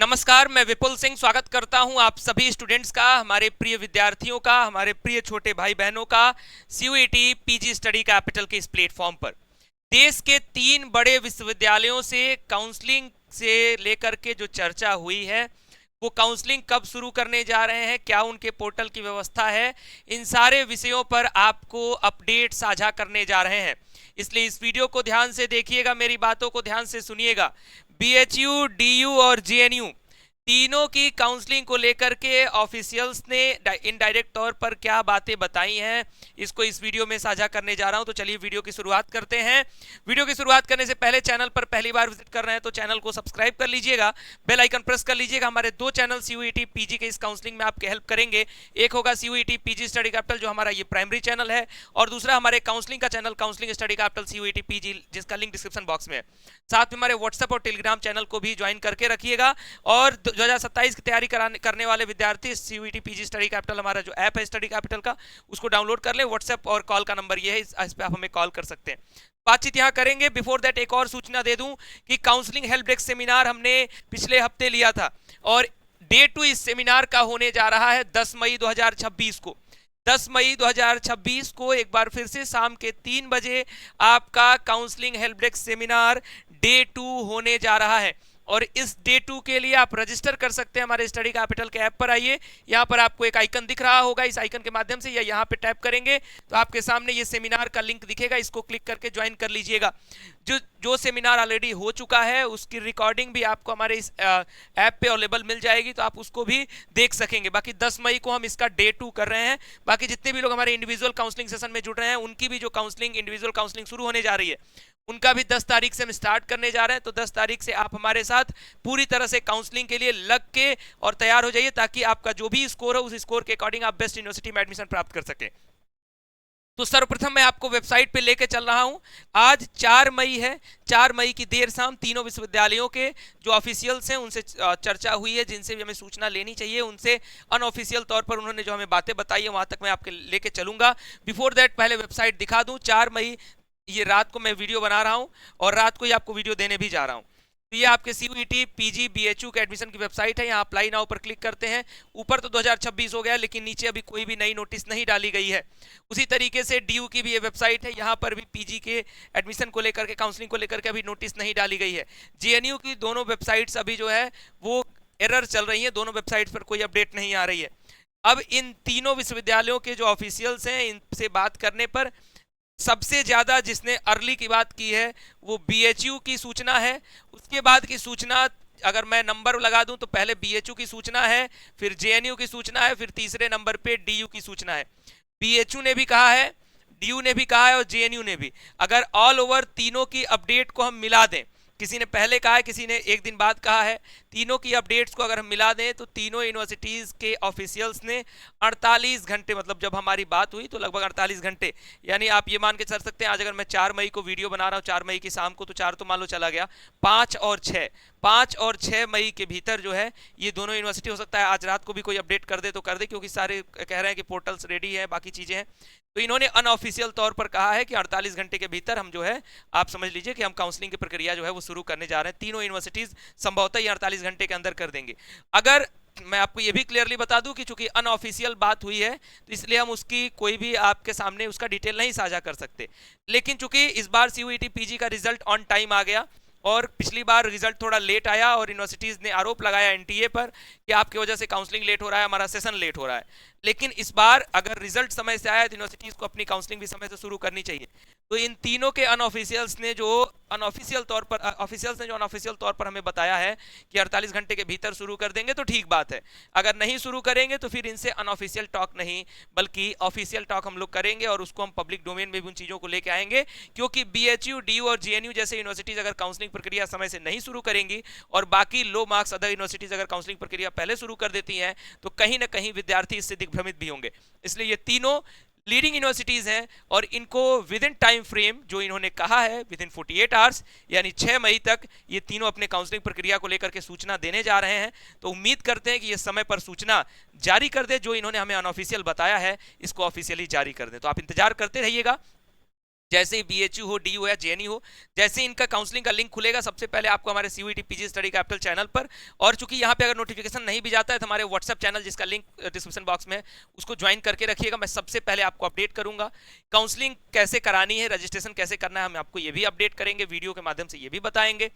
नमस्कार, मैं विपुल सिंह स्वागत करता हूं आप सभी स्टूडेंट्स का, हमारे प्रिय विद्यार्थियों का, हमारे प्रिय छोटे भाई बहनों का सीयूईटी पीजी स्टडी कैपिटल के इस प्लेटफॉर्म पर। देश के 3 बड़े विश्वविद्यालयों से काउंसलिंग से लेकर के जो चर्चा हुई है, वो काउंसलिंग कब शुरू करने जा रहे हैं, क्या उनके पोर्टल की व्यवस्था है, इन सारे विषयों पर आपको अपडेट साझा करने जा रहे हैं। इसलिए इस वीडियो को ध्यान से देखिएगा, मेरी बातों को ध्यान से सुनिएगा। बीएचयू, डीयू और जेएनयू तीनों की काउंसलिंग को लेकर के ऑफिशियल्स ने इनडायरेक्ट तौर पर क्या बातें बताई हैं, इसको इस वीडियो में साझा करने जा रहा हूं। तो चलिए वीडियो की शुरुआत करते हैं। वीडियो की शुरुआत करने से पहले चैनल पर पहली बार विजिट कर रहे हैं तो चैनल को सब्सक्राइब कर लीजिएगा, बेल आइकन प्रेस कर लीजिएगा। हमारे 2 चैनल सीयूईटी पीजी के इस काउंसलिंग में आपके हेल्प करेंगे। एक होगा सीयूईटी पीजी स्टडी कैपिटल, जो हमारा ये प्राइमरी चैनल है, और दूसरा हमारे काउंसलिंग का channel counselling study capital CUET PG, जिसका लिंक डिस्क्रिप्शन बॉक्स में है। साथ में हमारे व्हाट्सएप और टेलीग्राम चैनल को भी ज्वाइन करके रखिएगा। और 2027 की तैयारी करने वाले विद्यार्थी सीयूईटी पीजी स्टडी कैपिटल, हमारा जो ऐप है स्टडी कैपिटल का, उसको डाउनलोड कर लें। व्हाट्सएप और कॉल का नंबर ये है, इस पे आप हमें कॉल कर सकते हैं। बातचीत यहां करेंगे। बिफोर दैट एक और सूचना दे दूं कि काउंसलिंग हेल्प डेस्क सेमिनार हमने पिछले हफ्ते लिया था, और डे 2 इस सेमिनार का होने जा रहा है 10 मई 2026 को। 10 मई 2026 को एक बार फिर से शाम के 3 बजे आपका counselling help desk seminar day 2 होने जा रहा है। और इस डे 2 के लिए आप रजिस्टर कर सकते हैं हमारे स्टडी कैपिटल के ऐप पर। आइए, यहाँ पर आपको एक आइकन दिख रहा होगा, इस आइकन के माध्यम से या यहाँ पे टैप करेंगे तो आपके सामने ये सेमिनार का लिंक दिखेगा, इसको क्लिक करके ज्वाइन कर लीजिएगा। जो सेमिनार ऑलरेडी हो चुका है उसकी रिकॉर्डिंग भी आपको हमारे इस ऐप पे अवेलेबल मिल जाएगी, तो आप उसको भी देख सकेंगे। बाकी 10 मई को हम इसका डे 2 कर रहे हैं। बाकी जितने भी लोग हमारे इंडिविजुअल काउंसलिंग सेशन में जुड़ रहे हैं, उनकी भी जो काउंसलिंग इंडिविजुअल काउंसलिंग शुरू होने जा रही है, उनका भी 10 तारीख से हम स्टार्ट करने जा रहे हैं। तो 10 तारीख से आप हमारे साथ पूरी तरह से काउंसलिंग के लिए लग के और तैयार हो जाइए, ताकि आपका जो भी स्कोर है उस स्कोर के अकॉर्डिंग आप बेस्ट यूनिवर्सिटी में एडमिशन प्राप्त कर सकें। तो सर्वप्रथम मैं आपको वेबसाइट पे लेके चल रहा हूं। आज 4 मई है। 4 मई की देर शाम तीनों विश्वविद्यालयों के जो ऑफिशियल्स हैं उनसे चर्चा हुई है, जिनसे भी हमें सूचना लेनी चाहिए उनसे अनऑफिशियल तौर पर उन्होंने जो हमें बातें बताई है वहां तक मैं आपके लेके चलूंगा। बिफोर दैट पहले वेबसाइट दिखा दूं। 4 मई ये रात को मैं वीडियो बना रहा हूं और रात को ही आपको वीडियो देने भी जा रहा हूं। तो ये आपके सीयूईटी पीजी बीएचयू के एडमिशन की वेबसाइट है। यहाँ अप्लाई नाउ पर क्लिक करते हैं। ऊपर तो 2026 हो गया, लेकिन नीचे अभी कोई भी नई नोटिस नहीं डाली गई है। उसी तरीके से डीयू की भी ये वेबसाइट है, यहाँ पर भी पीजी के एडमिशन को लेकर के, काउंसलिंग को लेकर के अभी नोटिस नहीं डाली गई है। जेएनयू की दोनों वेबसाइट्स अभी जो है वो एरर चल रही है, दोनों वेबसाइट्स पर कोई अपडेट नहीं आ रही है। अब इन तीनों विश्वविद्यालयों के जो ऑफिशियल्स हैं, इनसे बात करने पर सबसे ज्यादा जिसने अर्ली की बात की है वो बीएचयू की सूचना है। उसके बाद की सूचना अगर मैं नंबर लगा दूं तो पहले बीएचयू की सूचना है, फिर जेएनयू की सूचना है, फिर तीसरे नंबर पे डीयू की सूचना है। बीएचयू ने भी कहा है, डीयू ने भी कहा है और जेएनयू ने भी। अगर ऑल ओवर तीनों की अपडेट को हम मिला दें, किसी ने पहले कहा है, किसी ने एक दिन बाद कहा है, तीनों की अपडेट्स को अगर हम मिला दें तो तीनों यूनिवर्सिटीज के ऑफिशियल्स ने 48 घंटे, मतलब जब हमारी बात हुई तो लगभग 48 घंटे, यानी आप ये मान के चल सकते हैं आज अगर मैं 4 मई को वीडियो बना रहा हूँ, 4 मई की शाम को, तो 4 तो मान लो चला गया, 5 और 6 मई के भीतर जो है ये दोनों यूनिवर्सिटी, हो सकता है आज रात को भी कोई अपडेट कर दे तो कर दे, क्योंकि सारे कह रहे हैं कि पोर्टल्स रेडी है, बाकी चीजें हैं। तो इन्होंने अनऑफिशियल तौर पर कहा है कि 48 घंटे के भीतर हम जो है, आप समझ लीजिए कि हम काउंसलिंग की प्रक्रिया जो है वो शुरू करने जा रहे हैं। तीनों यूनिवर्सिटीज संभवतः ये 48 घंटे के अंदर कर देंगे। अगर मैं आपको ये भी क्लियरली बता दूं कि चूंकि अनऑफिशियल बात हुई है तो इसलिए हम उसकी कोई भी आपके सामने उसका डिटेल नहीं साझा कर सकते। लेकिन चूंकि इस बार सीयूईटी पीजी का रिजल्ट ऑन टाइम आ गया और पिछली बार रिजल्ट थोड़ा लेट आया और यूनिवर्सिटीज ने आरोप लगाया एनटीए पर कि आपकी वजह से काउंसलिंग लेट हो रहा है, हमारा सेशन लेट हो रहा है। लेकिन इस बार अगर रिजल्ट समय से आया तो यूनिवर्सिटीज को अपनी काउंसलिंग भी समय से शुरू करनी चाहिए। तो इन तीनों के अनऑफिशियल्स ने जो अनऑफिशियल तौर पर हमें बताया है कि 48 घंटे के भीतर शुरू कर देंगे तो ठीक बात है। अगर नहीं शुरू करेंगे तो फिर इनसे अनऑफिशियल टॉक नहीं बल्कि ऑफिशियल टॉक हम लोग करेंगे और उसको हम पब्लिक डोमेन में भी उन चीजों को लेके आएंगे। क्योंकि बीएचयू, डीयू और जेएनयू जैसे यूनिवर्सिटीज अगर काउंसलिंग प्रक्रिया समय से नहीं शुरू करेंगी और बाकी लो मार्क्स अदर यूनिवर्सिटीज अगर काउंसलिंग प्रक्रिया पहले शुरू कर देती हैं तो कहीं ना कहीं विद्यार्थी इससे दिग्भ्रमित भी होंगे। इसलिए ये तीनों लीडिंग यूनिवर्सिटीज हैं और इनको विद इन टाइम फ्रेम जो इन्होंने कहा है विद इन 48 आवर्स यानी 6 मई तक ये तीनों अपने काउंसलिंग प्रक्रिया को लेकर के सूचना देने जा रहे हैं। तो उम्मीद करते हैं कि ये समय पर सूचना जारी कर दे, जो इन्होंने हमें अनऑफिशियल बताया है इसको ऑफिशियली जारी कर दे। तो आप इंतजार करते रहिएगा। जैसे बीएचयू हो, डीयू या जेएनयू हो, जैसे इनका काउंसलिंग का लिंक खुलेगा सबसे पहले आपको हमारे CUET PG study capital channel पर, और चूंकि यहाँ पे अगर नोटिफिकेशन नहीं भी जाता है तो हमारे व्हाट्सएप चैनल जिसका लिंक डिस्क्रिप्शन बॉक्स में है उसको ज्वाइन करके रखिएगा। मैं सबसे पहले आपको अपडेट करूंगा। काउंसलिंग कैसे करानी है, रजिस्ट्रेशन कैसे करना है, हम आपको ये भी अपडेट करेंगे, वीडियो के माध्यम से ये भी बताएंगे।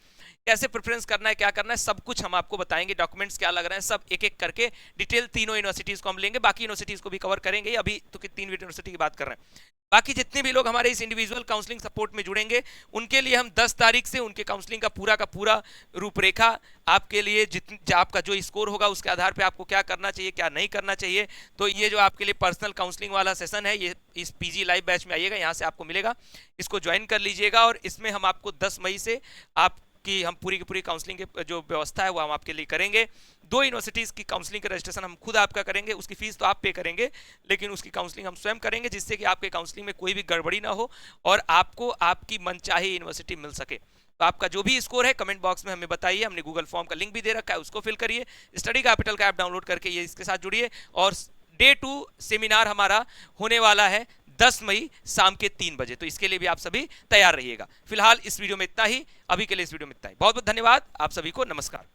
कैसे प्रेफरेंस करना है, क्या करना है, सब कुछ हम आपको बताएंगे। डॉक्यूमेंट्स क्या लग रहे हैं, सब एक एक करके डिटेल तीनों यूनिवर्सिटीज को हम लेंगे। बाकी यूनिवर्सिटीज को भी कवर करेंगे, अभी तो 3 यूनिवर्सिटी की बात कर रहे हैं। बाकी जितने भी लोग हमारे इस इंडिविजुअल काउंसलिंग सपोर्ट में जुड़ेंगे उनके लिए हम 10 तारीख से उनके काउंसलिंग का पूरा रूपरेखा आपके लिए, आपका जो स्कोर होगा उसके आधार पे आपको क्या करना चाहिए, क्या नहीं करना चाहिए। तो ये जो आपके लिए पर्सनल काउंसलिंग वाला सेशन है, ये इस पीजी लाइव बैच में आइएगा, यहाँ से आपको मिलेगा, इसको ज्वाइन कर लीजिएगा। और इसमें हम आपको 10 मई से कि हम पूरी की पूरी काउंसलिंग की जो व्यवस्था है वो हम आपके लिए करेंगे। 2 यूनिवर्सिटीज़ की काउंसलिंग का रजिस्ट्रेशन हम खुद आपका करेंगे, उसकी फीस तो आप पे करेंगे लेकिन उसकी काउंसलिंग हम स्वयं करेंगे, जिससे कि आपके काउंसलिंग में कोई भी गड़बड़ी ना हो और आपको आपकी मनचाही यूनिवर्सिटी मिल सके। तो आपका जो भी स्कोर है कमेंट बॉक्स में हमें बताइए। हमने गूगल फॉर्म का लिंक भी दे रखा है, उसको फिल करिए, स्टडी कैपिटल का ऐप डाउनलोड करके ये इसके साथ जुड़िए। और डे 2 सेमिनार हमारा होने वाला है 10 मई शाम के 3 बजे, तो इसके लिए भी आप सभी तैयार रहिएगा। फिलहाल इस वीडियो में इतना ही, अभी के लिए इस वीडियो में इतना ही। बहुत बहुत धन्यवाद आप सभी को, नमस्कार।